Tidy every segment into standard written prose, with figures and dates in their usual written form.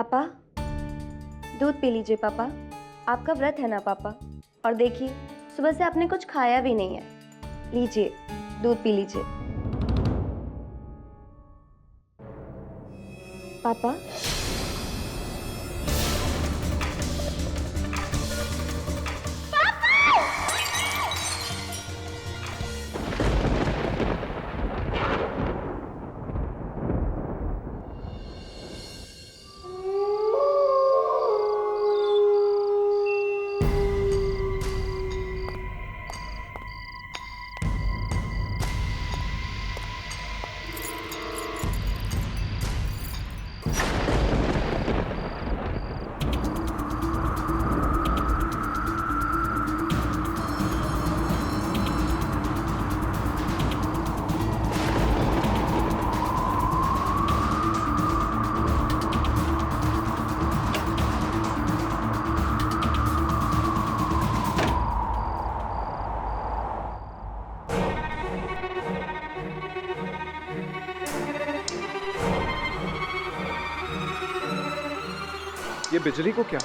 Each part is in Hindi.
पापा, दूध पी लीजिए पापा। आपका व्रत है ना पापा। और देखिए, सुबह से आपने कुछ खाया भी नहीं है। लीजिए, दूध पी लीजिए। पापा, ये बिजली को क्या?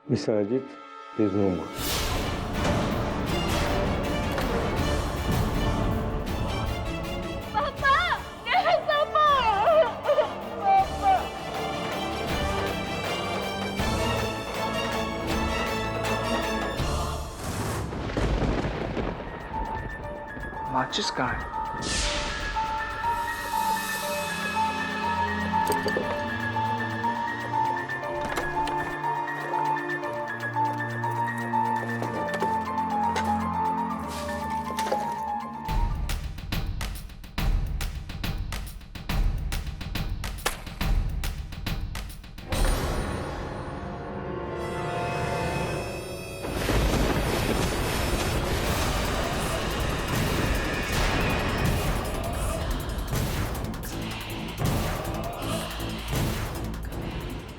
Müsaade безумно. माचिस कहाँ है?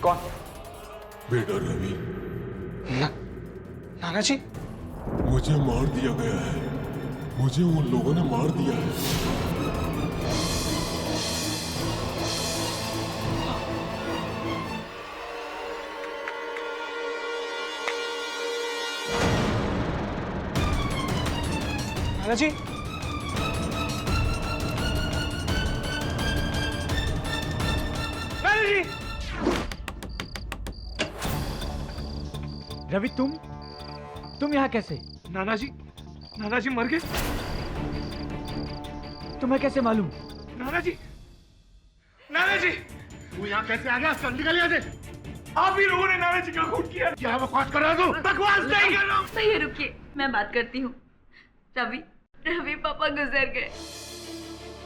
कौन? बेटा रवि, नाना जी, मुझे मार दिया गया है। मुझे उन लोगों ने मार दिया है। नाना जी, नाना जी, रवि, तुम यहाँ कैसे? नाना जी मर गए। तुम्हें कैसे मालूम? नाना जी, तू यहाँ कैसे आ गया? चल निकल यहाँ से। आप ही लोगों ने नाना जी का खून किया। क्या बकवास कर रहा है तू? बकवास नहीं कर रहा हूँ। भैया रुकिए, मैं बात करती हूँ। रवि पापा गुजर गए।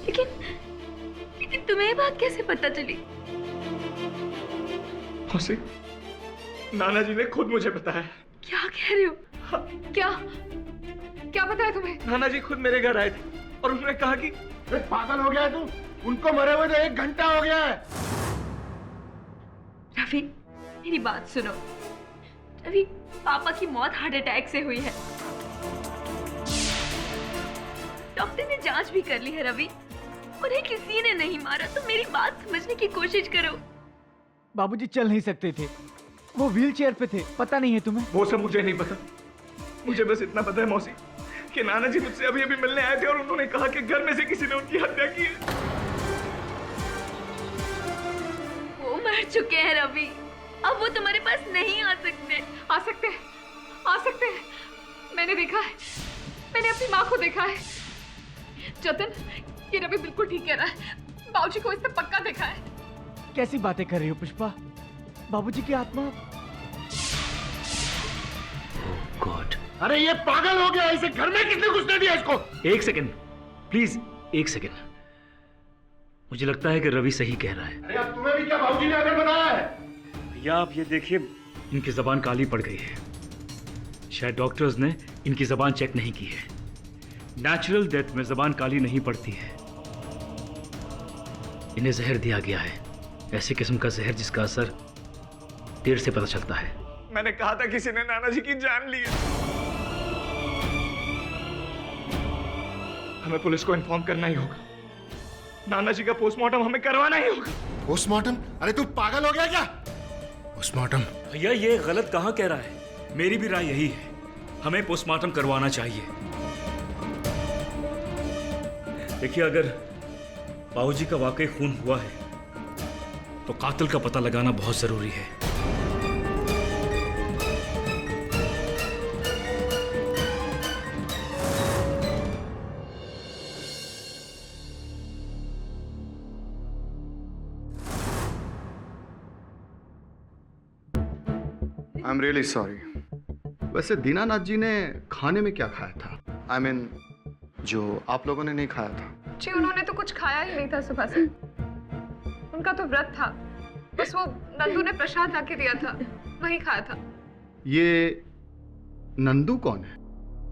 लेकिन तुम्हें ये बात कैसे पता चली? मौसी, नाना जी ने खुद मुझे बताया। क्या कह रहे हो? क्या बताया तुम्हें? नाना जी खुद मेरे घर आए थे और उन्होंने कहा कि पागल हो गया है तू? उनको मरे हुए तो 1 घंटा हो गया है। रवि, मेरी बात सुनो। रवि, पापा की मौत हार्ट अटैक से हुई है। डॉक्टर ने जांच भी कर ली है रवि। उन्हें किसी ने नहीं मारा, तो मेरी बात समझने की कोशिश करो। बाबूजी चल नहीं सकते थे, वो व्हीलचेयर पे थे। पता नहीं है तुम्हें? वो सब मुझे नहीं पता। मुझे बस इतना पता है मौसी कि नाना जी मुझसे अभी अभी मिलने आए थे और उन्होंने कहा कि घर में से किसी ने उनकी हत्या की है। वो मर चुके हैं रवि। अब वो तुम्हारे पास नहीं आ सकते। आ सकते हैं। मैंने देखा है, मैंने अपनी माँ को देखा है। जतन, ये रवि बिल्कुल ठीक कह रहा है। बाबूजी को इसने पक्का देखा है। कैसी बातें कर रही हो पुष्पा? बाबूजी की आत्मा। गॉड, अरे ये पागल हो गया। इसे घर में किसने घुसने दिया इसको? एक सेकंड प्लीज, एक सेकंड। मुझे लगता है कि रवि सही कह रहा है। अरे अब तुम्हें भी क्या बाबूजी ने आकर बताया है? भैया आप ये देखिए, इनकी जबान काली पड़ गई है। शायद डॉक्टर्स ने इनकी जबान चेक नहीं की है। नेचुरल डेथ में जबान काली नहीं पड़ती है। इन्हें जहर दिया गया है, ऐसी किस्म का जहर जिसका असर देर से पता चलता है। मैंने कहा था किसी ने नाना जी की जान ली है। हमें पुलिस को इन्फॉर्म करना ही होगा। नाना जी का पोस्टमार्टम हमें करवाना ही होगा। पोस्टमार्टम? अरे तू पागल हो गया क्या? पोस्टमार्टम? भैया ये गलत कहाँ कह रहा है? मेरी भी राय यही है, हमें पोस्टमार्टम करवाना चाहिए। देखिए, अगर बाबूजी का वाकई खून हुआ है तो कातिल का पता लगाना बहुत जरूरी है। I am really sorry. वैसे दीनानाथ जी ने खाने में क्या खाया था? आई मीन जो आप लोगों ने नहीं खाया था। जी उन्होंने तो कुछ खाया ही नहीं था सुबह से। उनका तो व्रत था, बस वो नंदू ने प्रसाद लाके दिया था, वही खाया था। ये नंदू कौन है?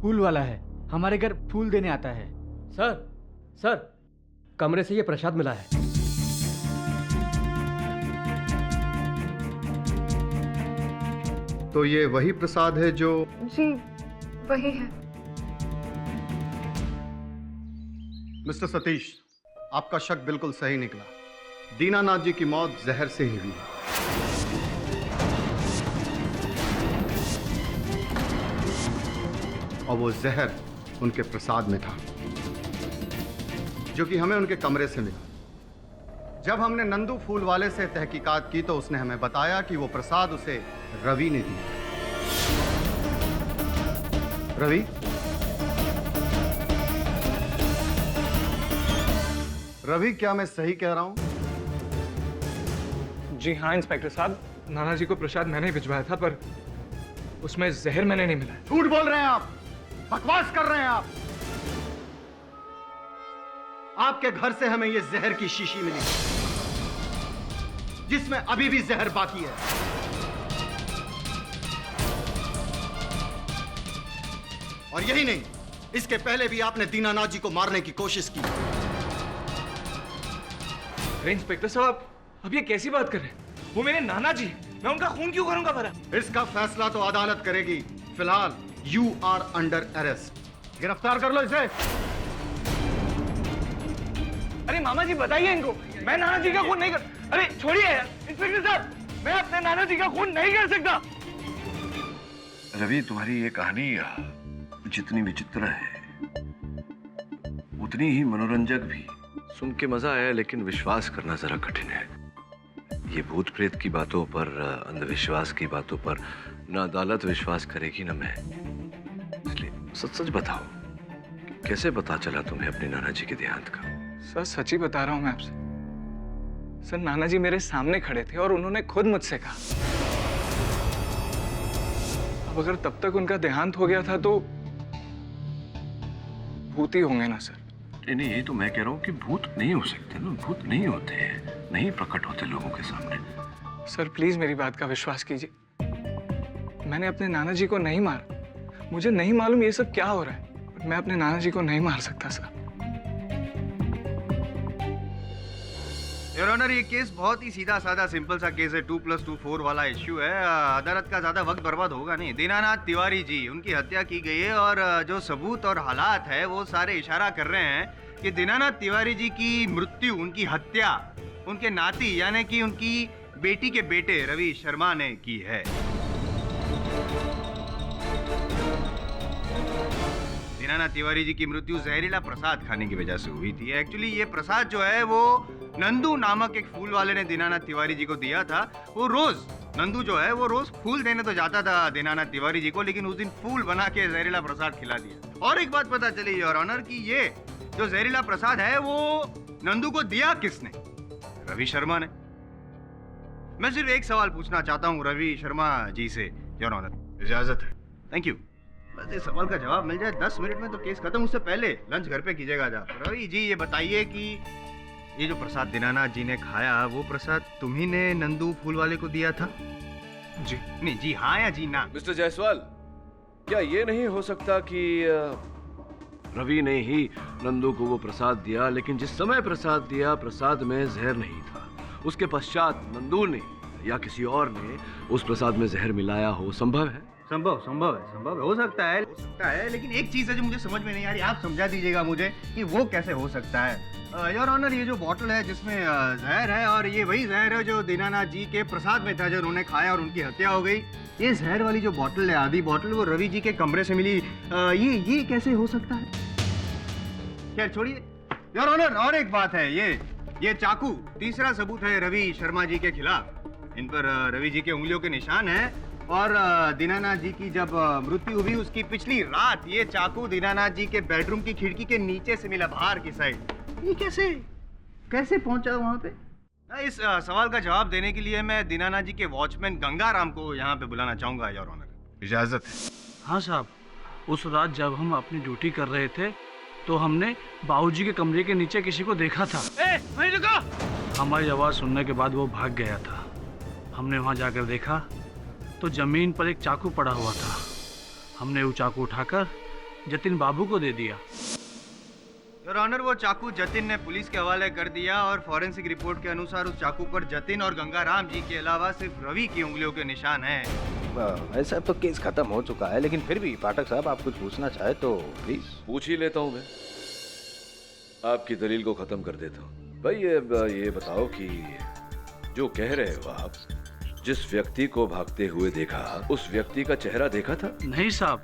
फूल वाला है, हमारे घर फूल देने आता है। सर कमरे से ये प्रसाद मिला है। तो ये वही प्रसाद है जो? जी वही है। मिस्टर सतीश, आपका शक बिल्कुल सही निकला। दीनानाथ जी की मौत जहर से ही हुई है। और वो जहर उनके प्रसाद में था, जो कि हमें उनके कमरे से मिला। जब हमने नंदू फूल वाले से तहकीकात की तो उसने हमें बताया कि वो प्रसाद उसे रवि ने दिया। रवि? रवि, क्या मैं सही कह रहा हूं? जी हाँ इंस्पेक्टर साहब, नाना जी को प्रसाद मैंने ही भिजवाया था, पर उसमें जहर मैंने नहीं मिलाया। झूठ बोल रहे हैं आप, बकवास कर रहे हैं आप। आपके घर से हमें ये जहर की शीशी मिली, जिसमें अभी भी जहर बाकी है। और यही नहीं, इसके पहले भी आपने दीनानाथ जी को मारने की कोशिश की। अरे इंस्पेक्टर साहब, अब ये कैसी बात कर रहे हैं? वो मेरे नाना जी, मैं उनका खून क्यों करूंगा भला? इसका फैसला तो अदालत करेगी। फिलहाल यू आर अंडर अरेस्ट। गिरफ्तार कर लो इसे। अरे मामा जी बताइए इनको, मैं नाना जी का खून नहीं कर। अरे छोड़िए यार इंस्पेक्टर साहब, मैं अपने नाना जी का खून नहीं कर सकता। रवि, तुम्हारी ये कहानी जितनी विचित्र है उतनी ही मनोरंजक भी। सुन के मजा आया, लेकिन विश्वास करना जरा कठिन है। ये भूत प्रेत की बातों पर, अंधविश्वास की बातों पर ना अदालत विश्वास करेगी ना मैं। इसलिए सच सच बताओ, कैसे पता चला तुम्हें अपने नाना जी के देहांत का? सर सच ही बता रहा हूं मैं आपसे। सर नाना जी मेरे सामने खड़े थे और उन्होंने खुद मुझसे कहा। अब अगर तब तक उनका देहांत हो गया था तो भूत ही होंगे ना सर? नहीं, ये तो मैं कह रहा हूँ कि भूत नहीं हो सकते ना। भूत नहीं होते हैं, नहीं प्रकट होते लोगों के सामने। सर प्लीज मेरी बात का विश्वास कीजिए। मैंने अपने नाना जी को नहीं मारा। मुझे नहीं मालूम ये सब क्या हो रहा है। मैं अपने नाना जी को नहीं मार सकता सर। योर ऑनर, ये केस बहुत ही सीधा साधा सिंपल सा केस है। 2+2 4 वाला इश्यू है। अदालत का ज्यादा वक्त बर्बाद होगा नहीं। दीनानाथ तिवारी जी, उनकी हत्या की गई है और जो सबूत और हालात है वो सारे इशारा कर रहे हैं कि दीनानाथ तिवारी जी की मृत्यु, उनकी हत्या उनके नाती यानी कि उनकी बेटी के बेटे रवि शर्मा ने की है। दीनानाथ तिवारी जी की मृत्यु जहरीला प्रसाद खाने की वजह से हुई थी। एक्चुअली ये प्रसाद जो है वो नंदू नामक एक फूल वाले ने दीनानाथ तिवारी जी को दिया था। वो रोज, नंदू जो है वो रोज फूल देने तो जाता था दीनानाथ तिवारी जी को, लेकिन उस दिन फूल बना के जहरीला प्रसाद खिला दिया। और एक बात पता चली योर ऑनर कि ये जो जहरीला प्रसाद है वो नंदू को दिया किसने? रवि शर्मा ने। मैं सिर्फ एक सवाल पूछना चाहता हूँ रवि शर्मा जी से योर ऑनर, इजाजत है? Thank you. बस इस सवाल का जवाब मिल जाए 10 मिनट में तो केस खत्म। उससे पहले लंच घर पे कीजिएगा जा। रवि जी ये बताइए कि ये जो प्रसाद दीनानाथ जी ने खाया, वो प्रसाद तुम्ही ने नंदू फूल वाले को दिया था? जी। नहीं, जी हाँ या जी ना? मिस्टर जायसवाल, क्या ये नहीं हो सकता कि रवि ने ही नंदू को वो प्रसाद दिया, लेकिन जिस समय प्रसाद दिया प्रसाद में जहर नहीं था, उसके पश्चात नंदू ने या किसी और ने उस प्रसाद में जहर मिलाया हो? संभव है? संभव हो सकता है, लेकिन एक चीज है जो मुझे समझ में नहीं आ रही, आप समझा दीजिएगा मुझे कि वो कैसे हो सकता है। योर ऑनर, ये जो बॉटल है जिसमें जहर है, और ये वही जहर है जो दीनानाथ जी के प्रसाद में था जो उन्होंने खाया और उनकी हत्या हो गई। ये जहर वाली जो बॉटल है, आधी बॉटल, वो रवि जी के कमरे से मिली। ये कैसे हो सकता है? खैर छोड़िए योर ऑनर, और एक बात है, ये चाकू तीसरा सबूत है रवि शर्मा जी के खिलाफ। इन पर रवि जी के उंगलियों के निशान हैं, और दीनानाथ जी की जब मृत्यु हुई उसकी पिछली रात ये चाकू दीनानाथ जी के बेडरूम की खिड़की के नीचे से मिला, बाहर की साइड। ये कैसे पहुंचा वहां पे? इस सवाल का जवाब देने के लिए मैं दीनानाथ जी के वॉचमैन गंगाराम को यहाँ पे बुलाना चाहूंगा, योर ऑनर। इजाजत है? हाँ साहब, उस रात जब हम अपनी ड्यूटी कर रहे थे तो हमने बाबूजी के कमरे के नीचे किसी को देखा था। वहीं रुको! हमारी आवाज सुनने के बाद वो भाग गया था। हमने वहां जाकर देखा तो जमीन पर एक चाकू पड़ा हुआ था। हमने वो चाकू उठाकर जतिन बाबू को दे दिया। योर ऑनर, वो चाकू जतिन ने पुलिस के हवाले कर दिया, और फॉरेंसिक रिपोर्ट के अनुसार उस चाकू पर जतिन और गंगाराम जी के अलावा सिर्फ रवि की उंगलियों के निशान हैं। ऐसा तो केस खत्म हो चुका है, लेकिन फिर भी पाठक साहब आप कुछ पूछना चाहे तो प्लीज। पूछ ही लेता हूं मैं, आपकी दलील को खत्म कर देता हूं। भाई ये बताओ कि जो कह रहे हो आप, जिस व्यक्ति को भागते हुए देखा, उस व्यक्ति का चेहरा देखा था? नहीं साहब,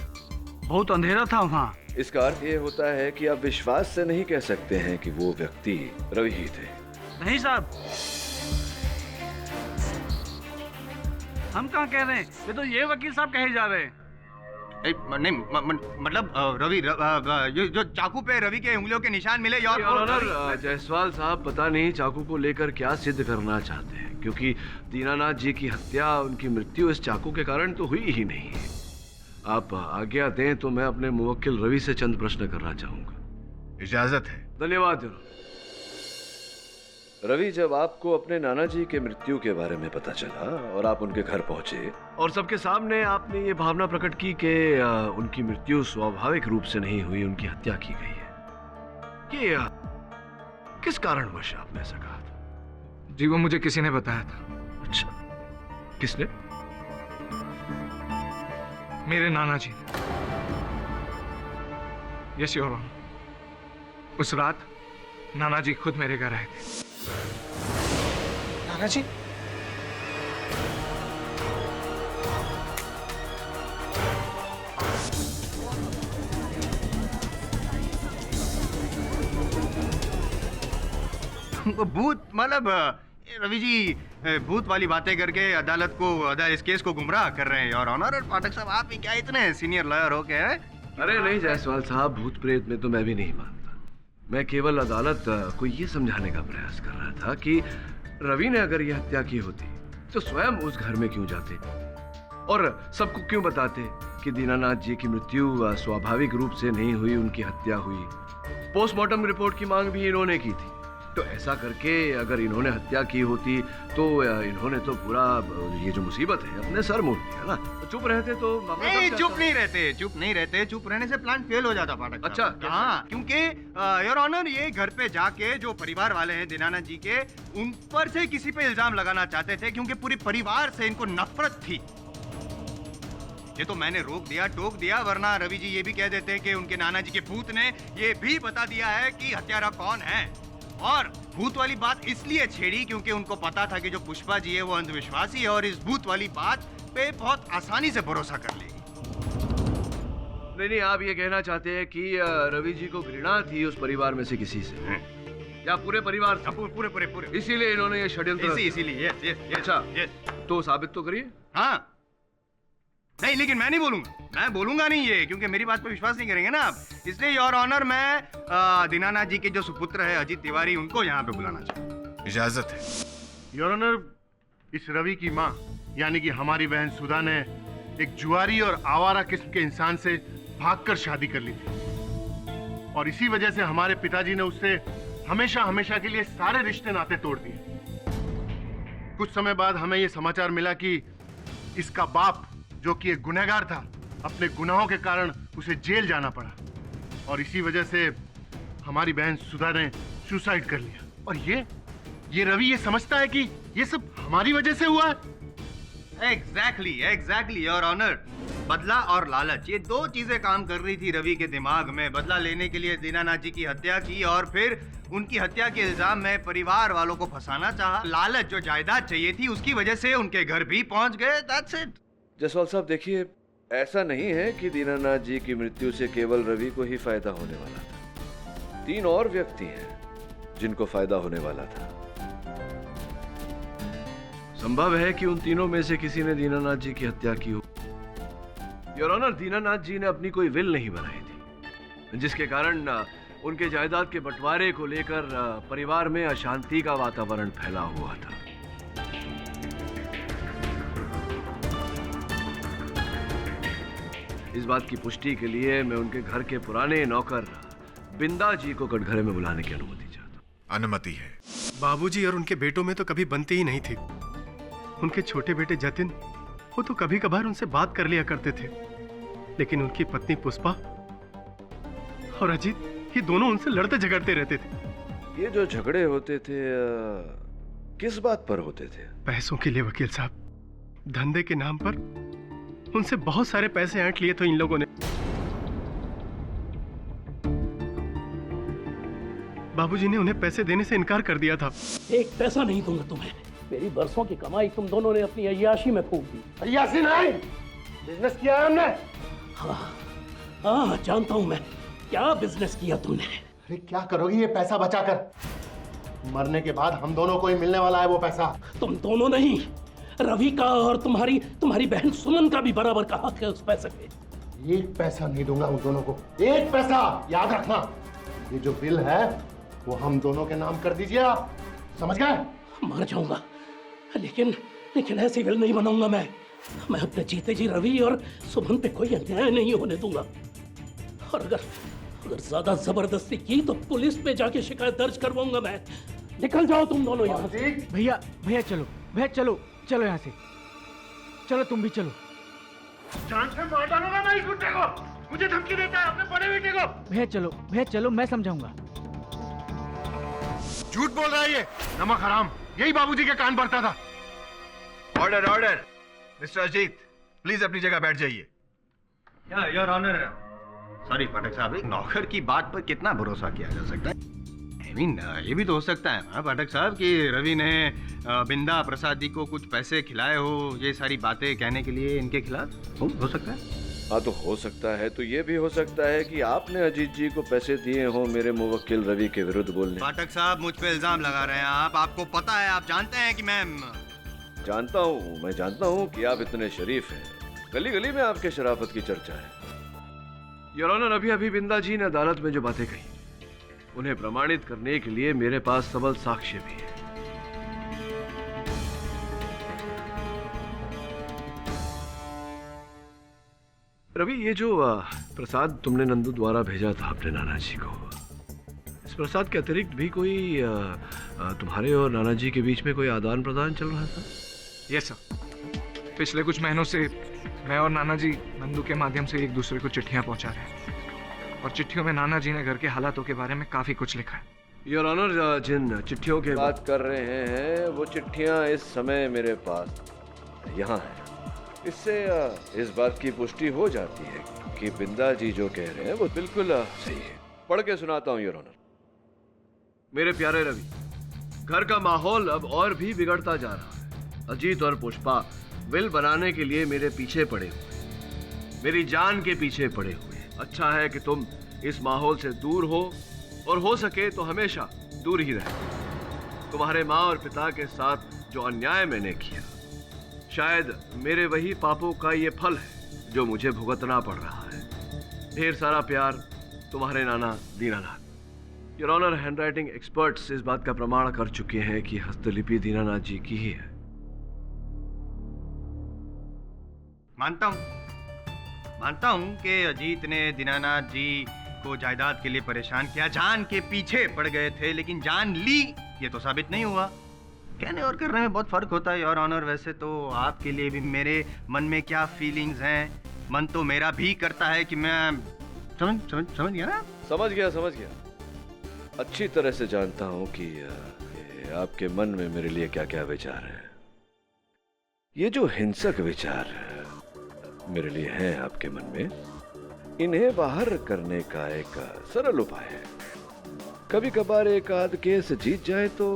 बहुत अंधेरा था वहाँ। इसका अर्थ ये होता है कि आप विश्वास से नहीं कह सकते हैं कि वो व्यक्ति रवि ही थे। नहीं साहब, हम कहाँ कह रहे हैं, ये तो ये वकील साहब कहे जा रहे हैं। नहीं मतलब रवि जो चाकू पे रवि के उंगलियों के निशान मिले। योर ऑनर, जायसवाल साहब पता नहीं चाकू को लेकर क्या सिद्ध करना चाहते हैं, क्योंकि दीनानाथ जी की हत्या, उनकी मृत्यु इस चाकू के कारण तो हुई ही नहीं है। आप आज्ञा दें तो मैं अपने मुवक्किल रवि से चंद प्रश्न करना चाहूंगा। इजाजत है? धन्यवाद। रवि, जब आपको अपने नाना जी के मृत्यु के बारे में पता चला और आप उनके घर पहुंचे और सबके सामने आपने ये भावना प्रकट की कि उनकी मृत्यु स्वाभाविक रूप से नहीं हुई, उनकी हत्या की गई है, कि किस कारणवश आपने ऐसा कहा था? जी, वो मुझे किसी ने बताया था। अच्छा, किसने? मेरे नाना जी। यस योर ऑनर, उस रात नाना जी खुद मेरे घर आए थे। नाना जी? भूत मतलब रवि जी भूत वाली बातें करके अदालत को, इस केस को गुमराह कर रहे हैं योर ऑनर। और पाठक साहब, आप भी क्या इतने सीनियर लॉयर हो के हैं? अरे नहीं जायसवाल साहब, भूत प्रेत में तो मैं भी नहीं मानता। मैं केवल अदालत को ये समझाने का प्रयास कर रहा था कि रवि ने अगर ये हत्या की होती तो स्वयं उस घर में क्यों जाते और सबको क्यों बताते कि दीनानाथ जी की मृत्यु स्वाभाविक रूप से नहीं हुई, उनकी हत्या हुई। पोस्टमार्टम रिपोर्ट की मांग भी इन्होंने की थी। तो ऐसा करके अगर इन्होंने हत्या की होती तो इन्होंने तो पूरा ये जो मुसीबत है अपने सर मोड़ दिया ना। तो चुप रहते तो नहीं, चुप नहीं रहते। चुप रहने से प्लान फेल हो जाता पाठक। अच्छा, हाँ, क्योंकि योर ऑनर ये घर पे जाके जो परिवार वाले हैं दीनानाथ जी के, उन पर से किसी पे इल्जाम लगाना चाहते थे, क्योंकि पूरे परिवार से इनको नफरत थी। ये तो मैंने रोक दिया, टोक दिया, वरना रवि जी ये भी कह देते कि उनके नाना जी के भूत ने ये भी बता दिया है कि हत्यारा कौन है। और भूत वाली बात इसलिए छेड़ी क्योंकि उनको पता था कि जो पुष्पा जी है वो अंधविश्वासी है और इस भूत वाली बात पे बहुत आसानी से भरोसा कर लेगी। नहीं, आप ये कहना चाहते हैं कि रवि जी को घृणा थी उस परिवार में से किसी से, या पूरे परिवार से? पूरे इसीलिए इन्होंने ये षड्यंत्र। इसीलिए अच्छा, तो साबित तो करिए। हाँ, नहीं, लेकिन मैं नहीं बोलूंगा, मैं बोलूंगा नहीं ये, क्योंकि मेरी बात पे विश्वास नहीं करेंगे ना आप। इसलिए योर ऑनर, मैं दीनानाथ जी के जो सुपुत्र है अजीत तिवारी, उनको यहाँ पे बुलाना चाहूँ। इजाजत है? योर ऑनर, इस रवि की माँ यानी कि हमारी बहन सुधा ने एक जुआरी और आवारा किस्म के इंसान से भागकर शादी कर ली थी, और इसी वजह से हमारे पिताजी ने उससे हमेशा हमेशा के लिए सारे रिश्ते नाते तोड़ दिए। कुछ समय बाद हमें यह समाचार मिला कि इसका बाप जो कि एक गुनहगार था, अपने गुनाहों के कारण उसे जेल जाना पड़ा और इसी वजह से हमारी बहन सुधा ने सुसाइड कर लिया। और ये रवि ये समझता है कि ये सब हमारी वजह से हुआ है। Exactly your honour. बदला और लालच, ये दो चीजें काम कर रही थी रवि के दिमाग में। बदला लेने के लिए दीनानाथ जी की हत्या की और फिर उनकी हत्या के इल्जाम में परिवार वालों को फंसाना चाहा। लालच, जो जायदाद चाहिए थी उसकी वजह से उनके घर भी पहुंच गए। That's it. जसवाल साहब देखिए, ऐसा नहीं है कि दीनानाथ जी की मृत्यु से केवल रवि को ही फायदा होने वाला था। 3 और व्यक्ति हैं जिनको फायदा होने वाला था। संभव है कि उन तीनों में से किसी ने दीनानाथ जी की हत्या की हो। योर ऑनर, दीनानाथ जी ने अपनी कोई विल नहीं बनाई थी, जिसके कारण उनके जायदाद के बंटवारे को लेकर परिवार में अशांति का वातावरण फैला हुआ था। इस बात की पुष्टि के लिए मैं उनके घर के पुराने नौकर बिंदा जी को कटघरे में बुलाने की अनुमति चाहता हूँ। अनुमति है। बाबूजी और उनके बेटों में तो कभी बनती ही नहीं थी। उनके छोटे बेटे जतिन, वो तो कभी कभार उनसे बात कर लिया करते थे, लेकिन उनकी पत्नी पुष्पा और अजीत, ये दोनों उनसे लड़ते झगड़ते रहते थे। ये जो झगड़े होते थे किस बात पर होते थे? पैसों के लिए वकील साहब। धंधे के नाम पर उनसे बहुत सारे पैसे ऐंठ लिए थे इन लोगों ने। बाबूजी ने उन्हें पैसे देने से इनकार कर दिया था। एक पैसा नहीं दूंगा तुम्हें। मेरी बरसों की कमाई तुम दोनों ने अपनी अय्याशी में फूंक दी। अय्याशी नहीं, बिजनेस किया है हमने। हाँ, जानता हूं मैं क्या बिजनेस किया तुमने। अरे क्या करोगी ये पैसा बचाकर? मरने के बाद हम दोनों को ही मिलने वाला है वो पैसा। तुम दोनों नहीं, रवि का और तुम्हारी बहन सुमन का भी बराबर का हक है उस पैसे पे। एक पैसा नहीं दूंगा उन दोनों को, एक पैसा। याद रखना, ये जो बिल है वो हम दोनों के नाम कर दीजिए आप, समझ गए? मर जाऊंगा लेकिन ऐसी बिल नहीं बनाऊंगा मैं अपने जीते जी रवि और सुमन पे कोई अन्याय नहीं होने दूंगा। और अगर ज्यादा जबरदस्ती की तो पुलिस पे जाके शिकायत दर्ज करवाऊंगा मैं। निकल जाओ तुम दोनों यहाँ से। भैया चलो यहाँ से। चलो तुम भी चलो। जान से मार डालूंगा मैं इस गुंडे को। मुझे धमकी देता है अपने बड़े बेटे को। भैया चलो, मैं समझाऊंगा। झूठ बोल रहा है ये नमक हराम। यही बाबूजी के कान भरता था। ऑर्डर मिस्टर अजीत, प्लीज अपनी जगह बैठ जाइए। योर ऑनर, सॉरी पाठक साहब, नौकर की बात पर कितना भरोसा किया जा सकता है? ये भी तो हो सकता है ना पाठक साहब कि रवि ने बिंदा प्रसाद जी को कुछ पैसे खिलाए हो, ये सारी बातें कहने के लिए इनके खिलाफ हो सकता है। हाँ, तो हो सकता है। तो ये भी हो सकता है कि आपने अजीत जी को पैसे दिए हो मेरे मुवक्किल रवि के विरुद्ध बोलने। पाठक साहब, मुझ पे इल्जाम लगा रहे हैं आप। आपको पता है, आप जानते हैं कि मैं जानता हूँ कि आप इतने शरीफ हैं। गली गली में आपके शराफत की चर्चा है। योर ऑनर, अभी बिंदा जी ने अदालत में जो बातें कही उन्हें प्रमाणित करने के लिए मेरे पास सबल साक्ष्य भी है। रवि, ये जो प्रसाद तुमने नंदू द्वारा भेजा था अपने नाना जी को, इस प्रसाद के अतिरिक्त भी कोई तुम्हारे और नाना जी के बीच में कोई आदान प्रदान चल रहा था? Yes sir. पिछले कुछ महीनों से मैं और नाना जी नंदू के माध्यम से एक दूसरे को चिट्ठियां पहुंचा रहे हैं और चिट्ठियों में नाना जी ने घर के हालातों के बारे में काफी कुछ लिखा है। योर ऑनर, जिन चिट्ठियों की बात कर रहे हैं वो चिट्ठियां इस समय मेरे पास यहाँ हैं। इससे इस बात की पुष्टि हो जाती है कि बिंदा जी जो कह रहे हैं वो बिल्कुल सही है। पढ़ के सुनाता हूँ योर ऑनर। मेरे प्यारे रवि, घर का माहौल अब और भी बिगड़ता जा रहा है। अजीत और पुष्पा विल बनाने के लिए मेरे पीछे पड़े हुए, मेरी जान के पीछे पड़े हुए। अच्छा है कि तुम इस माहौल से दूर हो और हो सके तो हमेशा दूर ही रहे। तुम्हारे माँ और पिता के साथ जो अन्याय मैंने किया, शायद मेरे वही पापों का ये फल है जो मुझे भुगतना पड़ रहा है। ढेर सारा प्यार, तुम्हारे नाना Dinanath. Your honour, handwriting experts इस बात का प्रमाण कर चुके हैं कि हस्तलिपि दीनानाथ जी की ही है। मानता हूं कि अजीत ने दीनानाथ जी को जायदाद के लिए परेशान किया, जान के पीछे पड़ गए थे, लेकिन जान ली ये तो साबित नहीं हुआ। कहने और करने में बहुत फर्क होता है योर ऑनर। वैसे तो आपके लिए भी मेरे मन में क्या फीलिंग्स हैं, मन तो मेरा भी करता है कि मैं समझ गया ना? समझ गया। अच्छी तरह से जानता हूं कि आपके मन में मेरे लिए क्या क्या विचार हैं। ये जो हिंसक विचार मेरे लिए हैं आपके मन में, इन्हें बाहर करने का एक सरल उपाय है। कभी कभार एक आध केस जीत जाए तो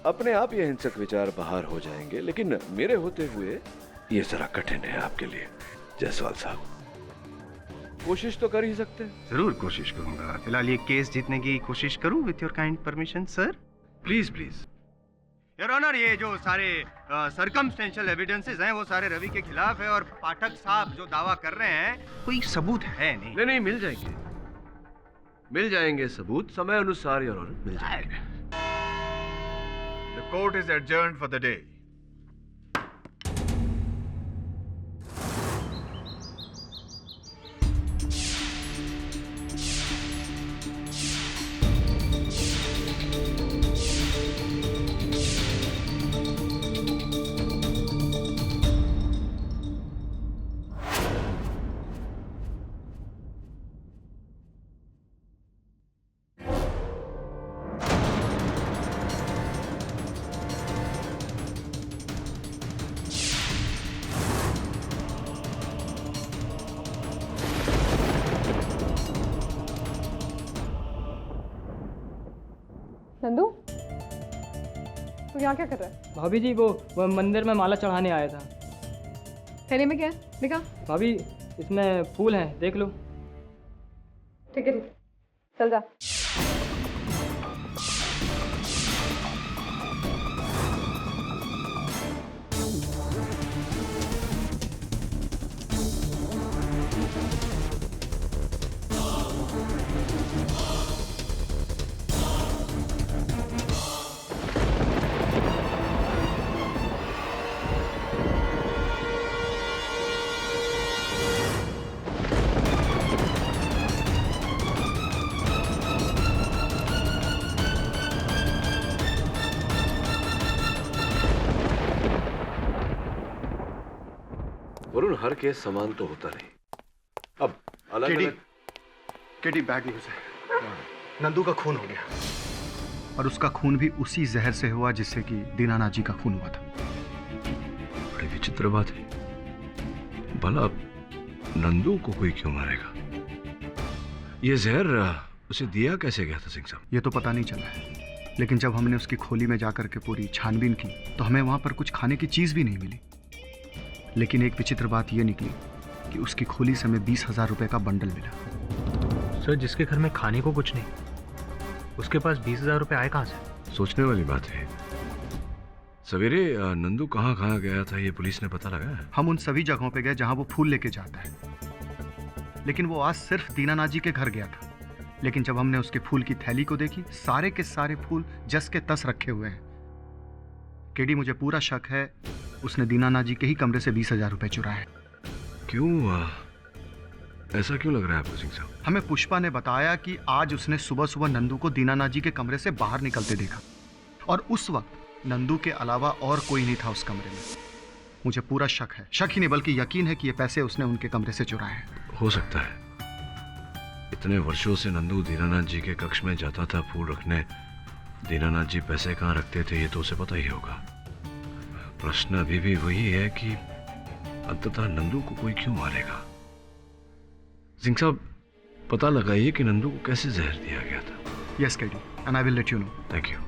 अपने आप ये हिंसक विचार बाहर हो जाएंगे, लेकिन मेरे होते हुए ये जरा कठिन है आपके लिए। जायसवाल साहब, कोशिश तो कर ही सकते हैं। जरूर कोशिश करूंगा। फिलहाल ये केस जीतने की कोशिश करूं with your kind permission sir? Please. Your honour, ये जो सारे सर्कमस्टेंशियल एविडेंसेस हैं वो सारे रवि के खिलाफ है और पाठक साहब जो दावा कर रहे हैं कोई सबूत है नहीं। नहीं, मिल जाएंगे सबूत समय अनुसार योर ऑनर, मिल जाएंगे। The court is adjourned for the day. Nandu, तू यहाँ क्या कर रहा है? भाभी जी वो मंदिर में माला चढ़ाने आया था। थैले में क्या है? दिखा। भाभी इसमें फूल हैं, देख लो। ठीक है, चल जा। वरुण, हर केस समान तो होता नहीं। अब अलग केटी बैड न्यूज है। नंदू का खून हो गया और उसका खून भी उसी जहर से हुआ जिससे कि दीनानाथ जी का खून हुआ था। बड़ी विचित्र बात है। भला नंदू को कोई क्यों मारेगा? ये जहर उसे दिया कैसे गया था सिंह साहब? ये तो पता नहीं चला है, लेकिन जब हमने उसकी खोली में जाकर के पूरी छानबीन की तो हमें वहां पर कुछ खाने की चीज भी नहीं मिली। लेकिन एक विचित्र बात यह निकली कि उसकी खोली से हमें 20,000 रुपए का बंडल मिला। सर, जिसके घर में खाने को कुछ नहीं, उसके पास 20,000 रुपए आए कहां से? सोचने वाली बात है। सवेरे नंदू कहाँ गया था ये पुलिस ने पता लगाया है? हम उन सभी जगहों पे गए जहां वो फूल लेके जाता है, लेकिन वो आज सिर्फ दीनानाथ जी के घर गया था। लेकिन जब हमने उसके फूल की थैली को देखी, सारे के सारे फूल जस के तस रखे हुए हैं। केडी, मुझे पूरा शक है उसने दीनानाथ जी के ही कमरे से 20,000 रुपए चुराए। क्यों? ऐसा क्यों लग रहा है आपको सिंह साहब? हमें पुष्पा ने बताया कि आज उसने सुबह सुबह नंदू को दीनानाथ जी के कमरे से बाहर निकलते देखा और उस वक्त नंदू के अलावा और कोई नहीं था उस कमरे में। मुझे पूरा शक है, शक ही नहीं बल्कि यकीन है कि ये पैसे उसने उनके कमरे से चुराए हैं। हो सकता है। इतने वर्षों से नंदू दीनानाथ जी के कक्ष में जाता था फूल रखने। दीनानाथ जी पैसे कहाँ रखते थे ये तो उसे पता ही होगा। प्रश्न अभी भी वही है कि अंततः नंदू को कोई क्यों मारेगा? सिंह साहब, पता लगाइए कि नंदू को कैसे जहर दिया गया था। Yes KD, and I will let you know. Thank you.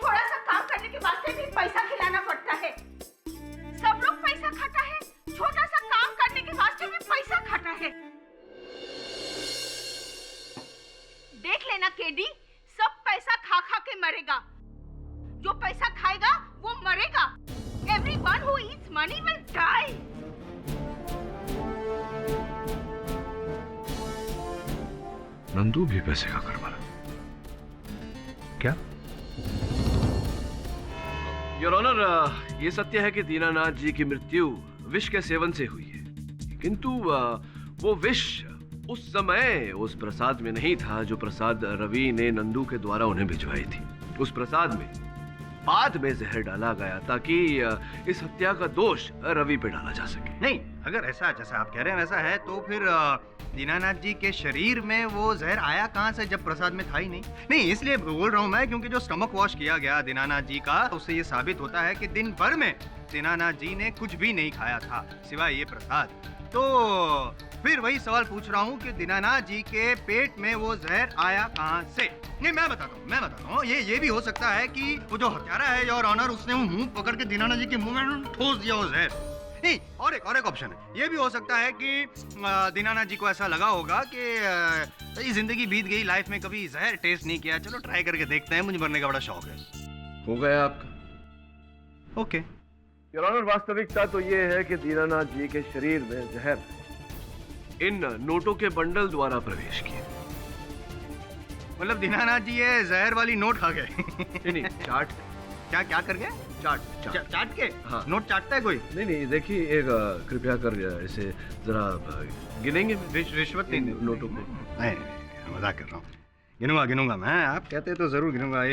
थोड़ा सा काम करने के वास्ते भी पैसा खिलाना पड़ता है। सब लोग पैसा खाता है, छोटा सा काम करने के वास्ते भी पैसा खाता है। देख लेना केडी, सब पैसा खा खा के मरेगा। जो पैसा खाएगा वो मरेगा। Everyone who eats money will die. Nandu भी पैसे खाकर मरा क्या? योर ऑनर, ये सत्य है कि दीनानाथ जी की मृत्यु विष के सेवन से हुई है। किंतु वो विष उस समय उस प्रसाद में नहीं था जो प्रसाद रवि ने नंदू के द्वारा उन्हें भिजवाई थी। उस प्रसाद में बाद में जहर डाला गया ताकि इस हत्या का दोष रवि पे डाला जा सके। नहीं, अगर ऐसा जैसा आप कह रहे हैं वैसा है तो फिर दीनानाथ जी के शरीर में वो जहर आया कहाँ से जब प्रसाद में था ही नहीं। नहीं, इसलिए बोल रहा हूँ मैं क्योंकि जो स्टमक वॉश किया गया दीनानाथ जी का, उससे ये साबित होता है कि दिन भर में दीनानाथ जी ने कुछ भी नहीं खाया था सिवाय ये प्रसाद। तो फिर वही सवाल पूछ रहा हूँ कि दीनानाथ जी के पेट में वो जहर आया कहाँ से? नहीं, मैं बताता हूँ। ये भी हो सकता है कि वो जो हत्यारा है योर ऑनर, उसने वो मुंह पकड़ के दीनानाथ जी के मुंह में ठोस दिया वो जहर। नहीं, और एक ऑप्शन है, ये भी हो सकता है कि दीनानाथ जी को ऐसा लगा होगा कि जिंदगी बीत गई, लाइफ में कभी जहर टेस्ट नहीं किया, चलो ट्राई करके देखते हैं, मुझे मरने का बड़ा शौक है। हो गया आपका? ओके। योर ऑनर, वास्तविकता तो ये है कि दीनानाथ जी के शरीर में जहर इन नोटों के बंडल द्वारा प्रवेश किया। मतलब दीनानाथ जी ये जहर वाली नोट खा गए? नहीं, चाट। क्या कर गए? चाट के? हाँ। नोट चाटता है कोई? नहीं, देखिए, एक कृपया कर इसे जरा गिनेंगे। रिश्वत नहीं नोटों को? मजाक कर रहा हूँ। गिनूंगा मैं, आप कहते तो जरूर गिनूंगा।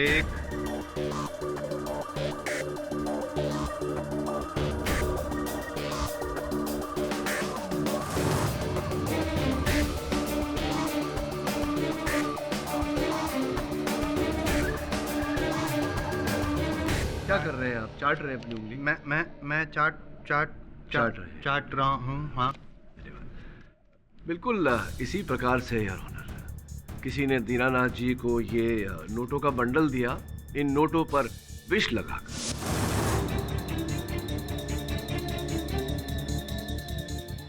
क्या कर रहे हैं आप? चाट रहे हैं अपनी उंगली? मैं चाट रहा हूँ। हाँ, बिल्कुल इसी प्रकार से योर ऑनर, किसी ने दीनानाथ जी को ये नोटों का बंडल दिया, इन नोटों पर विष लगाकर।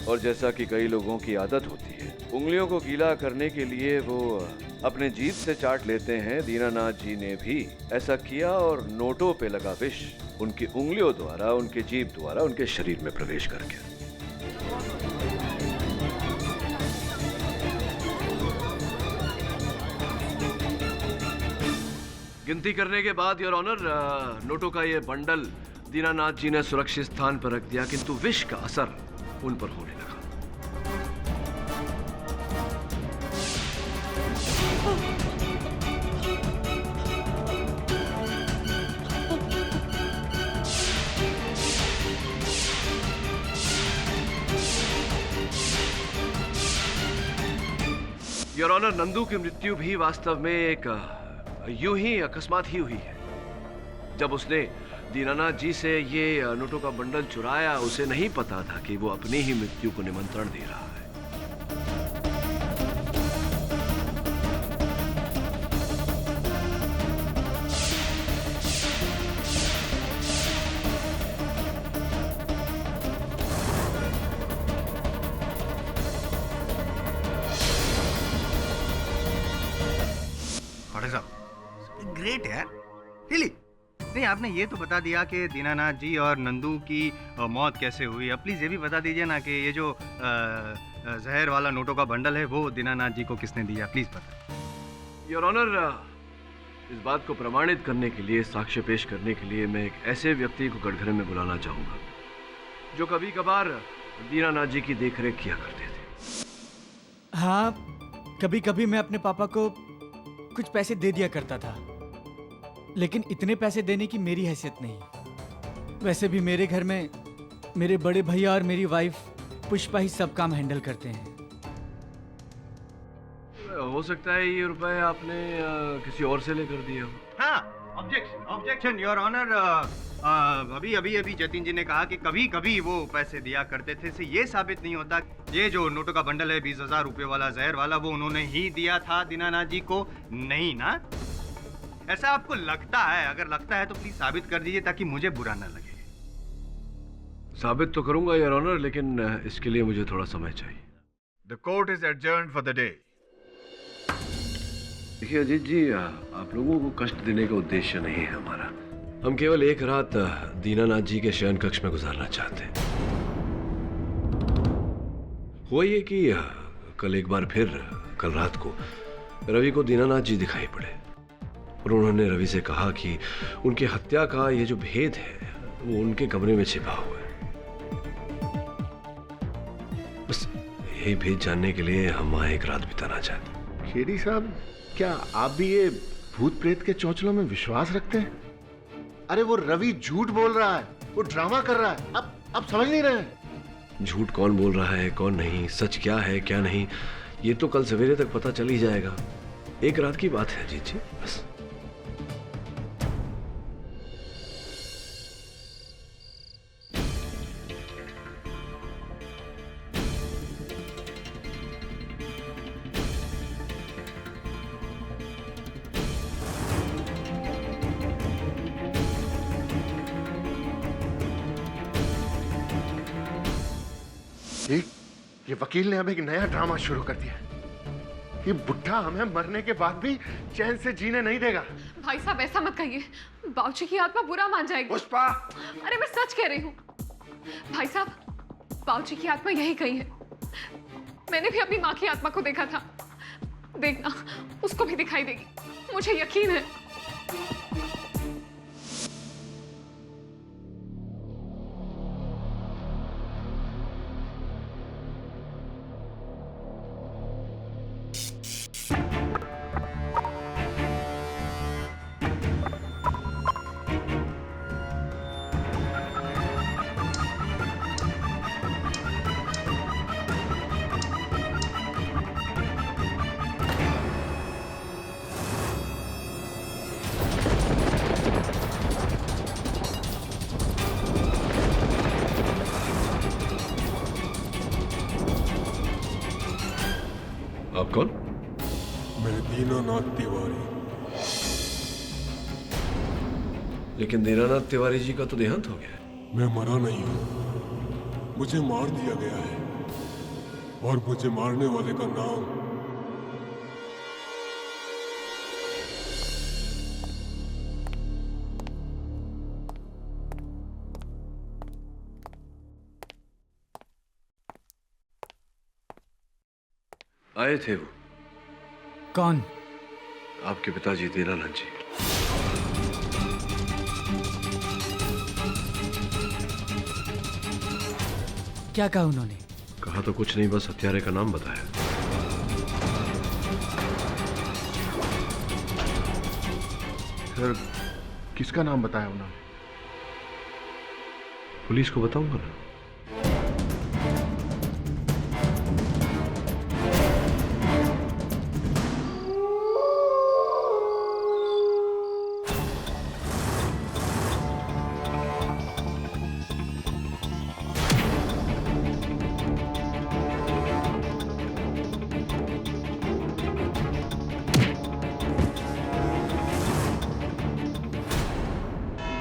और जैसा कि कई लोगों की आदत होती है, उंगलियों को गीला करने के लिए वो अपने जीभ से चाट लेते हैं, दीनानाथ जी ने भी ऐसा किया और नोटों पे लगा विष उनकी उंगलियों द्वारा, उनके जीभ द्वारा उनके शरीर में प्रवेश कर गया। गिनती करने के बाद योर ऑनर, नोटों का ये बंडल दीनानाथ जी ने सुरक्षित स्थान पर रख दिया, किंतु विष का असर उन पर होने लगा। योर ऑनर, नंदू की मृत्यु भी वास्तव में एक यूं ही अकस्मात ही हुई है। जब उसने दीनानाथ जी से ये नोटों का बंडल चुराया, उसे नहीं पता था कि वो अपनी ही मृत्यु को निमंत्रण दे रहा है। ग्रेट यार, रियली। नहीं, आपने ये तो बता दिया कि दीनानाथ जी और नंदू की मौत कैसे हुई। अब प्लीज ये भी बता दीजिए ना कि ये जो जहर वाला नोटों का बंडल है वो दीनानाथ जी को किसने दिया, प्लीज बता। योर ऑनर, इस बात को प्रमाणित करने के लिए, साक्ष्य पेश करने के लिए मैं एक ऐसे व्यक्ति को कटघरे में बुलाना चाहूंगा जो कभी कभार दीनानाथ जी की देखरेख किया करते थे। हाँ, कभी कभी मैं अपने पापा को कुछ पैसे दे दिया करता था, लेकिन इतने पैसे देने की मेरी हैसियत नहीं। वैसे भी मेरे घर में मेरे बड़े भैया और मेरी वाइफ पुष्पा ही सब काम हैंडल करते हैं। हो सकता है ये रुपए आपने किसी और से लेकर दिए हो। हाँ, ऑब्जेक्शन योर ऑनर। अभी जतिन जी ने कहा कि कभी कभी वो पैसे दिया करते थे, से ये साबित नहीं होता ये जो नोटों का बंडल है 20,000 रुपए वाला जहर वाला, वो उन्होंने ही दिया था दीनानाथ जी को, नहीं ना? ऐसा आपको लगता है? अगर लगता है तो प्लीज साबित कर दीजिए ताकि मुझे बुरा ना लगे। साबित तो करूंगा योर ऑनर, लेकिन इसके लिए मुझे थोड़ा समय चाहिए। The court is adjourned for the day. देखिए अजीत जी, आप लोगों को कष्ट देने का उद्देश्य नहीं है हमारा। हम केवल एक रात दीनानाथ जी के शयन कक्ष में गुजारना चाहते हैं। हुआ ये कि कल एक बार फिर कल रात को रवि को दीनानाथ जी दिखाई पड़े और उन्होंने रवि से कहा कि उनकी हत्या का ये जो भेद है वो उनके कमरे में छिपा हुआ है। बस यही भेद जानने के लिए हम वहाँ एक रात बिताना चाहते हैं। खेड़ी साहब, क्या आप भी ये भूत प्रेत के चौचलों में विश्वास रखते हैं? अरे वो रवि झूठ बोल रहा है, वो ड्रामा कर रहा है। अब समझ नहीं रहे हैं? झूठ कौन बोल रहा है कौन नहीं, सच क्या है क्या नहीं, ये तो कल सवेरे तक पता चल ही जाएगा। एक रात की बात है जीत जी, बस। ये वकील ने अब एक नया ड्रामा शुरू कर दिया। ये बुढ़ा हमें मरने के बाद भी चैन से जीने नहीं देगा। भाई साहब ऐसा मत कहिए, बाबूजी की आत्मा बुरा मान जाएगी। पुष्पा, अरे मैं सच कह रही हूँ भाई साहब, बाबूजी की आत्मा यही कही है। मैंने भी अपनी माँ की आत्मा को देखा था, देखना उसको भी दिखाई देगी, मुझे यकीन है। आप कौन? मैं दीनानाथ तिवारी। लेकिन दीनानाथ तिवारी जी का तो देहांत हो गया है। मैं मरा नहीं हूं, मुझे मार दिया गया है और मुझे मारने वाले का नाम आए थे वो। कौन? आपके पिताजी दीनानाथ जी। क्या कहा उन्होंने? कहा तो कुछ नहीं, बस हत्यारे का नाम बताया। सर, किसका नाम बताया उन्होंने? पुलिस को बताऊंगा ना।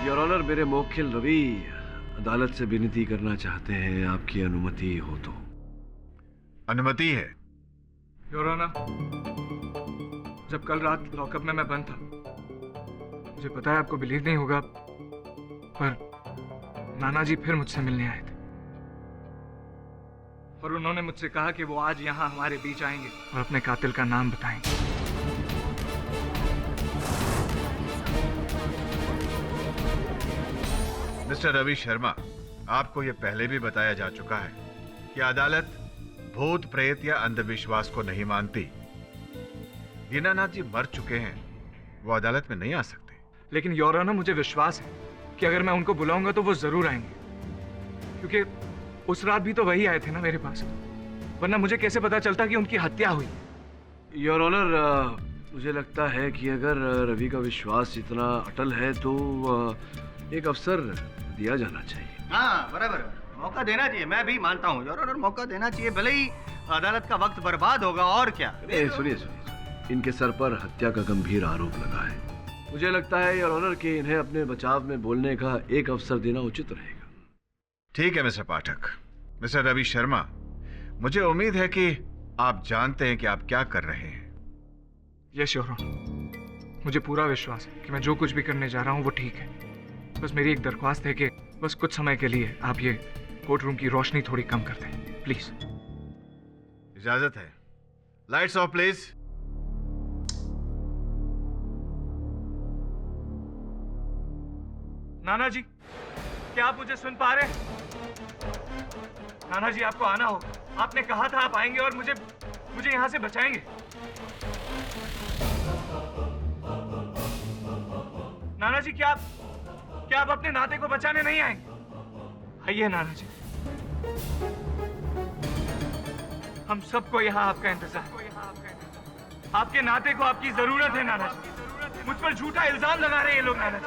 योर ऑनर, मेरे मौकिल रवि अदालत से विनती करना चाहते हैं, आपकी अनुमति हो तो। अनुमति है। योर ऑनर, जब कल रात लॉकअप में मैं बंद था, मुझे पता है आपको बिलीव नहीं होगा, पर नाना जी फिर मुझसे मिलने आए थे और उन्होंने मुझसे कहा कि वो आज यहाँ हमारे बीच आएंगे और अपने कातिल का नाम बताएंगे। मिस्टर रवि शर्मा, आपको यह पहले भी बताया जा चुका है कि अदालत भूत प्रेत या अंधविश्वास को नहीं मानती। दीनानाथ जी मर चुके हैं, वो अदालत में नहीं आ सकते। लेकिन योर ऑनर, मुझे विश्वास है कि अगर मैं उनको बुलाऊंगा तो वो जरूर आएंगे, क्योंकि उस रात भी तो वही आए थे ना मेरे पास, वरना मुझे कैसे पता चलता कि उनकी हत्या हुई। योर ऑनर, मुझे लगता है कि अगर रवि का विश्वास इतना अटल है तो एक अवसर दिया जाना चाहिए। हाँ, बराबर, मौका देना चाहिए। मैं भी मानता हूँ योर ऑनर, मौका देना चाहिए, भले ही अदालत का वक्त बर्बाद होगा, और क्या। सुनिए, इनके सर पर हत्या का गंभीर आरोप लगा है। मुझे लगता है योर ऑनर कि इन्हें अपने बचाव में बोलने का एक अवसर देना उचित रहेगा। ठीक है मिस्टर पाठक। मिस्टर रवि शर्मा, मुझे उम्मीद है कि आप जानते हैं कि आप क्या कर रहे हैं। यस योर ऑनर, मुझे पूरा विश्वास है कि मैं जो कुछ भी करने जा रहा हूँ वो ठीक है। बस मेरी एक दरख्वास्त है कि बस कुछ समय के लिए आप ये कोर्ट रूम की रोशनी थोड़ी कम कर दें, प्लीज। इजाजत है। Lights off please. नाना जी, क्या आप मुझे सुन पा रहे हैं? नाना जी आपको आना होगा, आपने कहा था आप आएंगे और मुझे यहाँ से बचाएंगे। नाना जी क्या आप अपने नाते को बचाने नहीं आएंगे? आइए नाना जी, हम सबको यहाँ आपका इंतजार है। आपके नाते को आपकी जरूरत है नाना जी। मुझ पर झूठा इल्जाम लगा रहे हैं ये लोग। नाना जी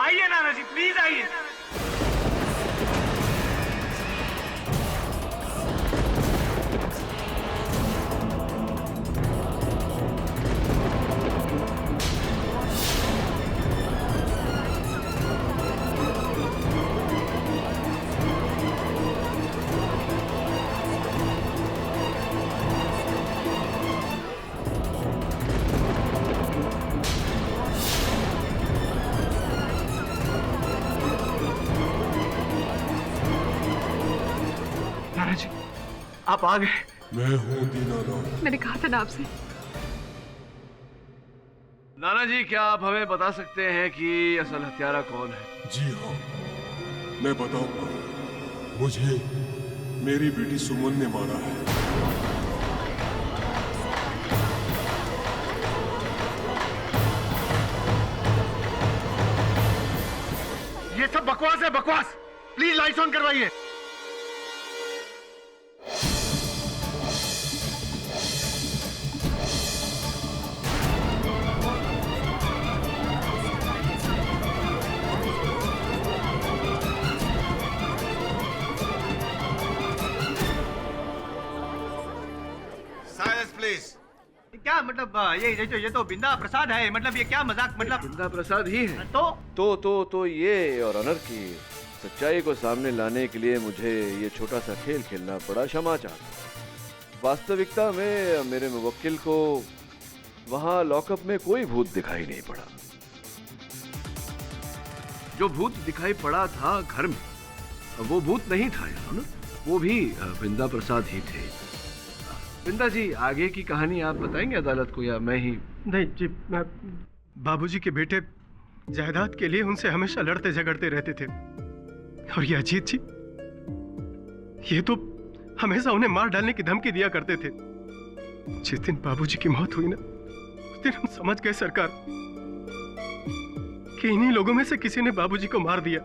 आइए, नाना जी प्लीज आइए। आप आ गए। मैं हूँ दीनानाथ। मैंने कहा था ना आपसे। नाना जी क्या आप हमें बता सकते हैं कि असल हत्यारा कौन है? जी हाँ, मैं बताऊंगा। मुझे मेरी बेटी सुमन ने मारा है। ये सब बकवास है, बकवास। प्लीज लाइट्स ऑन करवाइए। क्या मतलब ये तो बिंदा प्रसाद है, मतलब ये क्या मजाक, मतलब बिंदा प्रसाद ही है। तो ये और ऑनर की सच्चाई को सामने लाने के लिए मुझे ये छोटा सा खेल खेलना पड़ा। क्षमा चाहता। वास्तविकता में मेरे मुवक्किल को वहां लॉकअप में कोई भूत दिखाई नहीं पड़ा। जो भूत दिखाई पड़ा था घर में, वो भूत नहीं था यार, वो भी बिंदा प्रसाद ही थे। बिंदा जी आगे की कहानी आप बताएंगे अदालत को या मैं ही? नहीं जी, मैं बाबूजी के बेटे जायदाद के लिए उनसे हमेशा लड़ते झगड़ते रहते थे। और ये अजीत जी, ये तो हमेशा उन्हें मार डालने की धमकी दिया करते थे। जिस दिन बाबूजी की मौत हुई ना, उस दिन हम समझ गए सरकार कि इन्हीं लोगों में से किसी ने बाबूजी को मार दिया।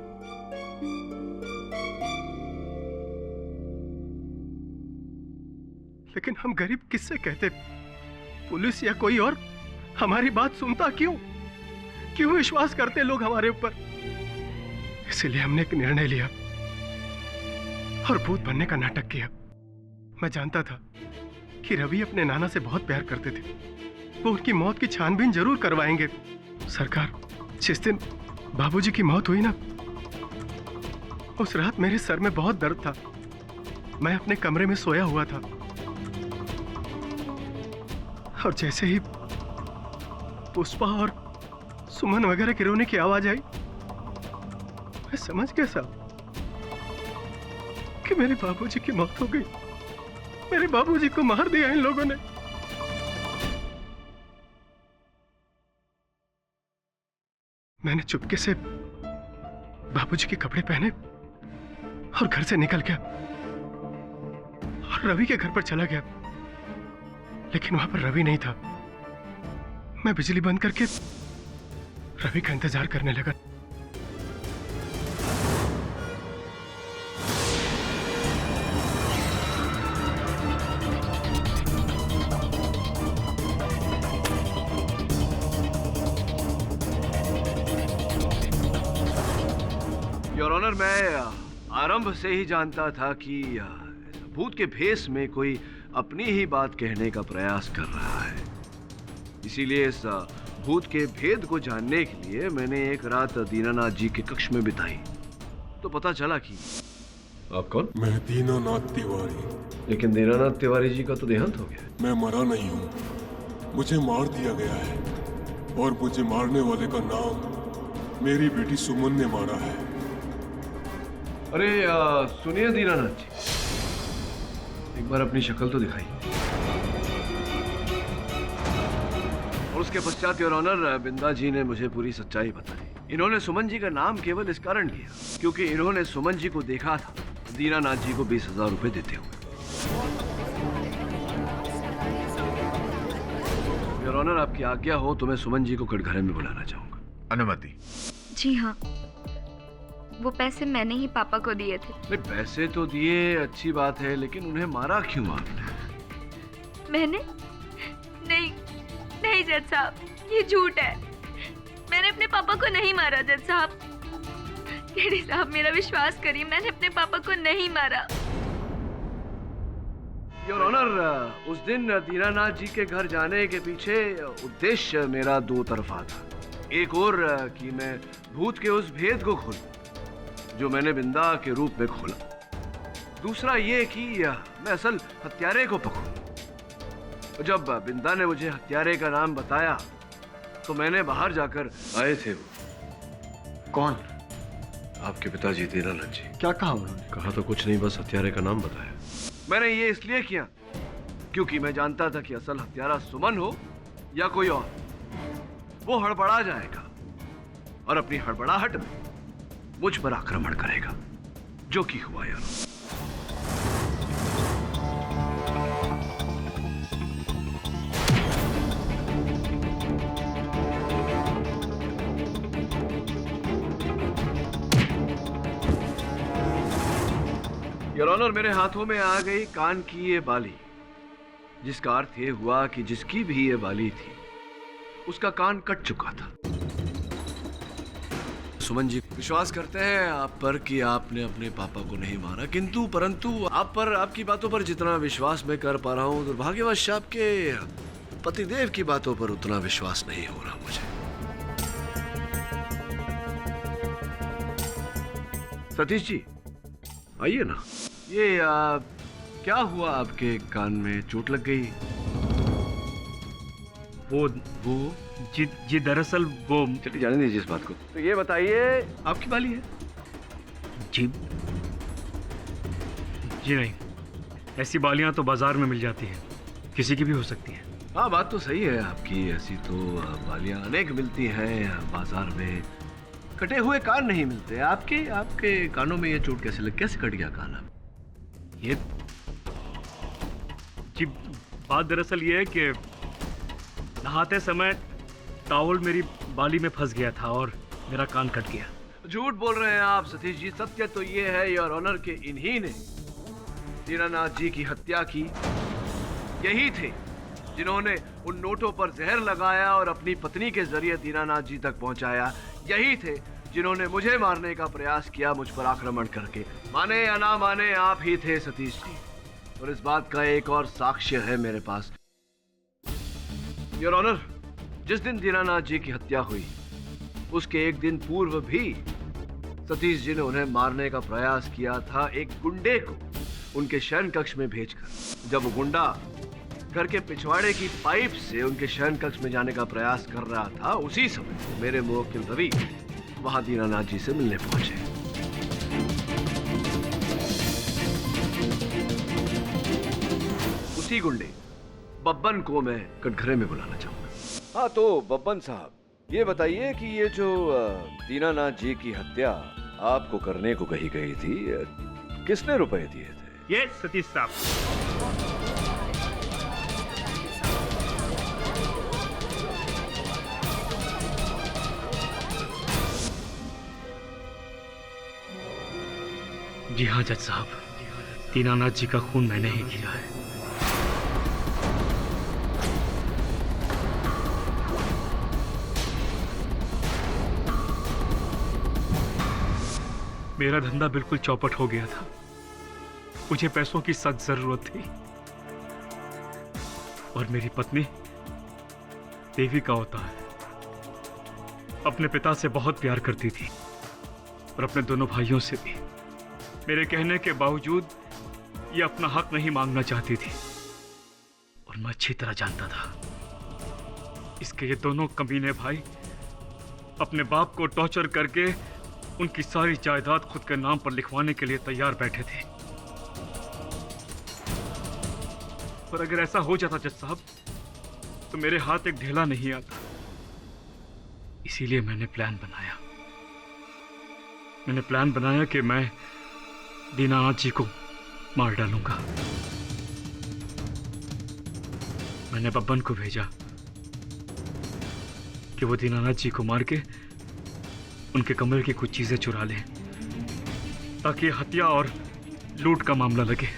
लेकिन हम गरीब किससे कहते? पुलिस या कोई और हमारी बात सुनता क्यों? क्यों विश्वास करते लोग हमारे ऊपर? इसलिए हमने एक निर्णय लिया और भूत बनने का नाटक किया। मैं जानता था कि रवि अपने नाना से बहुत प्यार करते थे। वो उनकी मौत की छानबीन जरूर करवाएंगे। सरकार, जिस दिन बाबूजी की मौत हुई ना, उस रात मेरे सर में बहुत दर्द था। मैं अपने कमरे में सोया हुआ था और जैसे ही पुष्पा और सुमन वगैरह के रोने की आवाज आई, मैं समझ गया साहब कि मेरे बाबूजी की मौत हो गई। मेरे बाबूजी को मार दिया इन लोगों ने। मैंने चुपके से बाबूजी के कपड़े पहने और घर से निकल गया और रवि के घर पर चला गया। लेकिन वहां पर रवि नहीं था। मैं बिजली बंद करके रवि का इंतजार करने लगा। योर ऑनर, मैं आरंभ से ही जानता था कि भूत के भेष में कोई अपनी ही बात कहने का प्रयास कर रहा है। इसीलिए इस भूत के भेद को जानने के लिए मैंने एक रात दीनानाथ जी के कक्ष में बिताई। तो पता चला कि आप कौन? मैं दीनानाथ तिवारी। लेकिन दीनानाथ तिवारी जी का तो देहांत हो गया। मैं मरा नहीं हूँ, मुझे मार दिया गया है और मुझे मारने वाले का नाम मेरी बेटी सुमन ने मारा है। अरे सुनिए दीनानाथ जी, एक बार अपनी शक्ल तो दिखाई। और उसके पश्चात योर ऑनर बिंदा जी ने मुझे पूरी सच्चाई बताई। इन्होंने सुमन जी का नाम केवल इस कारण लिया क्योंकि इन्होंने सुमन जी को देखा था दीनानाथ जी को 20,000 रुपए देते हुए। योर ऑनर, आपकी आज्ञा हो तो मैं सुमन जी को कटघरे में बुलाना चाहूंगा। अनुमति। जी हाँ, वो पैसे मैंने ही पापा को दिए थे। नहीं, पैसे तो दिए, अच्छी बात है, लेकिन उन्हें मारा क्यों आपने? मैंने? नहीं नहीं जज साहब, ये झूठ है। मैंने अपने पापा को नहीं मारा जज साहब। केडी साहब, मेरा विश्वास करिए, मैंने अपने पापा को नहीं मारा। योर ऑनर, उस दिन दीनानाथ जी के घर जाने के पीछे उद्देश्य मेरा दो तरफा था। एक और कि मैं भूत के उस भेद को खोलूं जो मैंने बिंदा के रूप में खोला। दूसरा ये कि मैं असल हत्यारे को पकड़ूं। जब बिंदा ने मुझे हत्यारे का नाम बताया तो मैंने बाहर जाकर आए थे। वो कौन? आपके पिताजी दीनानाथ जी। क्या कहा उन्होंने? कहा तो कुछ नहीं, बस हत्यारे का नाम बताया। मैंने ये इसलिए किया क्योंकि मैं जानता था कि असल हत्यारा सुमन हो या कोई और, वो हड़बड़ा जाएगा और अपनी हड़बड़ाहट में मुझ पर आक्रमण करेगा, जो कि हुआ यार। योर ऑनर, मेरे हाथों में आ गई कान की ये बाली, जिसका अर्थ ये हुआ कि जिसकी भी ये बाली थी उसका कान कट चुका था। सुमन जी विश्वास करते हैं आप पर कि आपने अपने पापा को नहीं मारा, किंतु परंतु आप पर, आपकी बातों पर जितना विश्वास मैं कर पा रहा हूं, दुर्भाग्यवश आपके पतिदेव की बातों पर उतना विश्वास नहीं हो रहा मुझे। सतीश जी आइए ना। ये क्या हुआ, आपके कान में चोट लग गई? वो जी दरअसल वो, चलिए जाने दीजिए इस बात को। तो ये बताइए, आपकी बाली है? जी नहीं, ऐसी बालियां तो बाजार में मिल जाती हैं, किसी की भी हो सकती हैं। हाँ, बात तो सही है आपकी, ऐसी तो बालियां अनेक मिलती हैं बाजार में, कटे हुए कान नहीं मिलते। आपके कानों में ये चोट कैसे कट गया कान? ये जी बात दरअसल ये है कि नहाते समय टॉवल मेरी बाली में फंस गया था और मेरा कान कट गया। झूठ बोल रहे हैं आप सतीश जी। सत्य तो ये है योर ऑनर के इन्हीं ने दीनानाथ जी की हत्या की। यही थे जिन्होंने उन नोटों पर जहर लगाया और अपनी पत्नी के जरिए दीनानाथ जी तक पहुंचाया। यही थे जिन्होंने मुझे मारने का प्रयास किया, मुझ पर आक्रमण करके। माने या ना माने, आप ही थे सतीश जी। और इस बात का एक और साक्ष्य है मेरे पास। योर ऑनर, जिस दिन दीनानाथ जी की हत्या हुई उसके एक दिन पूर्व भी सतीश जी ने उन्हें मारने का प्रयास किया था, एक गुंडे को उनके शयन कक्ष में भेजकर। जब वो गुंडा घर के पिछवाड़े की पाइप से उनके शयन कक्ष में जाने का प्रयास कर रहा था, उसी समय मेरे मुवक्किल रवि वहां दीनानाथ जी से मिलने पहुंचे। उसी गुंडे बब्बन को मैं कटघरे में बुलाना चाहूंगा। हाँ, तो बब्बन साहब, ये बताइए कि ये जो दीनानाथ जी की हत्या आपको करने को कही गई थी, किसने रुपए दिए थे? ये सतीश साहब। जी हाँ जज साहब, दीनानाथ जी का खून मैंने ही किया है। मेरा धंधा बिल्कुल चौपट हो गया था, मुझे पैसों की सख्त जरूरत थी और मेरी पत्नी देवी का होता है, अपने पिता से बहुत प्यार करती थी और अपने दोनों भाइयों से भी। मेरे कहने के बावजूद ये अपना हक नहीं मांगना चाहती थी और मैं अच्छी तरह जानता था। इसके ये दोनों कमीने भाई अपने बाप को टॉर्चर करके उनकी सारी जायदाद खुद के नाम पर लिखवाने के लिए तैयार बैठे थे। पर अगर ऐसा हो जाता जज साहब तो मेरे हाथ एक ढेला नहीं आता। इसीलिए मैंने प्लान बनाया कि मैं दीनानाथ जी को मार डालूंगा। मैंने बब्बन को भेजा कि वो दीनानाथ जी को मार के उनके कमरे की कुछ चीजें चुरा लें, ताकि हत्या और लूट का मामला लगे।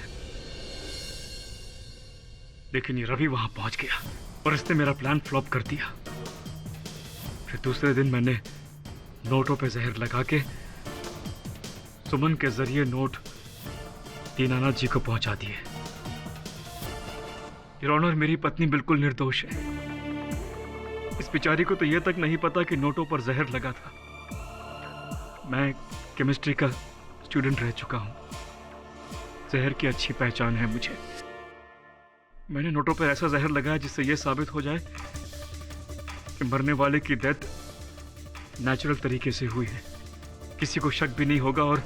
लेकिन ये रवि वहां पहुंच गया और इसने मेरा प्लान फ्लॉप कर दिया। फिर दूसरे दिन मैंने नोटों पे जहर लगा के सुमन के जरिए नोट दीनानाथ जी को पहुंचा दिए। योर ऑनर, मेरी पत्नी बिल्कुल निर्दोष है। इस बेचारी को तो यह तक नहीं पता कि नोटों पर जहर लगा था। मैं केमिस्ट्री का स्टूडेंट रह चुका हूं, जहर की अच्छी पहचान है मुझे। मैंने नोटों पर ऐसा जहर लगाया जिससे यह साबित हो जाए कि मरने वाले की डेथ नेचुरल तरीके से हुई है, किसी को शक भी नहीं होगा और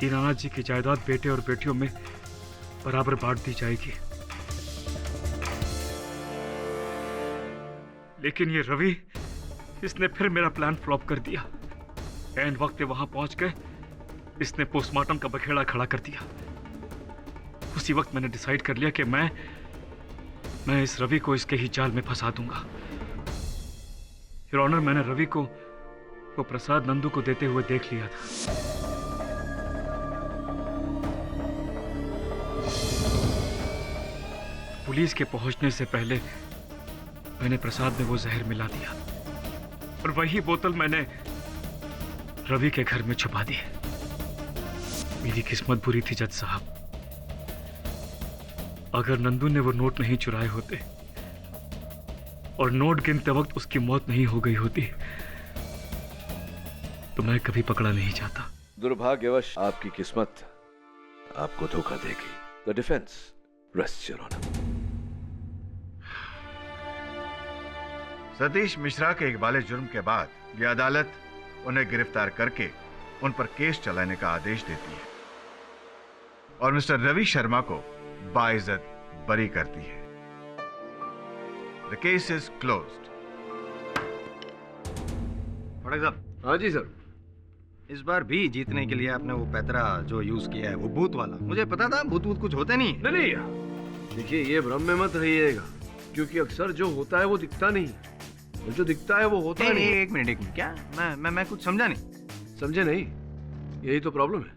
दीनानाथ जी की जायदाद बेटे और बेटियों में बराबर बांट दी जाएगी। लेकिन ये रवि, इसने फिर मेरा प्लान फ्लॉप कर दिया। एन वक्त वहां पहुंच के इसने पोस्टमार्टम का बखेड़ा खड़ा कर दिया। उसी वक्त मैंने डिसाइड कर लिया कि मैं इस रवि को इसके ही जाल में फंसा दूंगा। योर ऑनर, मैंने रवि को वो प्रसाद नंदू को देते हुए देख लिया था। पुलिस के पहुंचने से पहले मैंने प्रसाद में वो जहर मिला दिया और वही बोतल मैंने रवि के घर में छुपा दी। मेरी किस्मत बुरी थी जज साहब। अगर नंदू ने वो नोट नहीं चुराए होते और नोट गिनते वक्त उसकी मौत नहीं हो गई होती तो मैं कभी पकड़ा नहीं जाता। दुर्भाग्यवश आपकी किस्मत आपको धोखा देगी। The defence rests your honour. Satish Mishra के इकबाले जुर्म के बाद यह अदालत उन्हें गिरफ्तार करके उन पर केस चलाने का आदेश देती है और मिस्टर रवि शर्मा को बाइज्जत बरी करती है। The case is closed. Phadak साहब। हाँ जी सर। इस बार भी जीतने के लिए आपने वो पैतरा जो यूज किया है, वो भूत वाला, मुझे पता था भूत भूत कुछ होते नहीं। नहीं, देखिए ये भ्रम में मत रहिएगा, क्योंकि अक्सर जो होता है वो दिखता नहीं और जो दिखता है वो होता नहीं। एक मिनट क्या? मैं कुछ समझा नहीं। समझे नहीं? यही तो प्रॉब्लम है।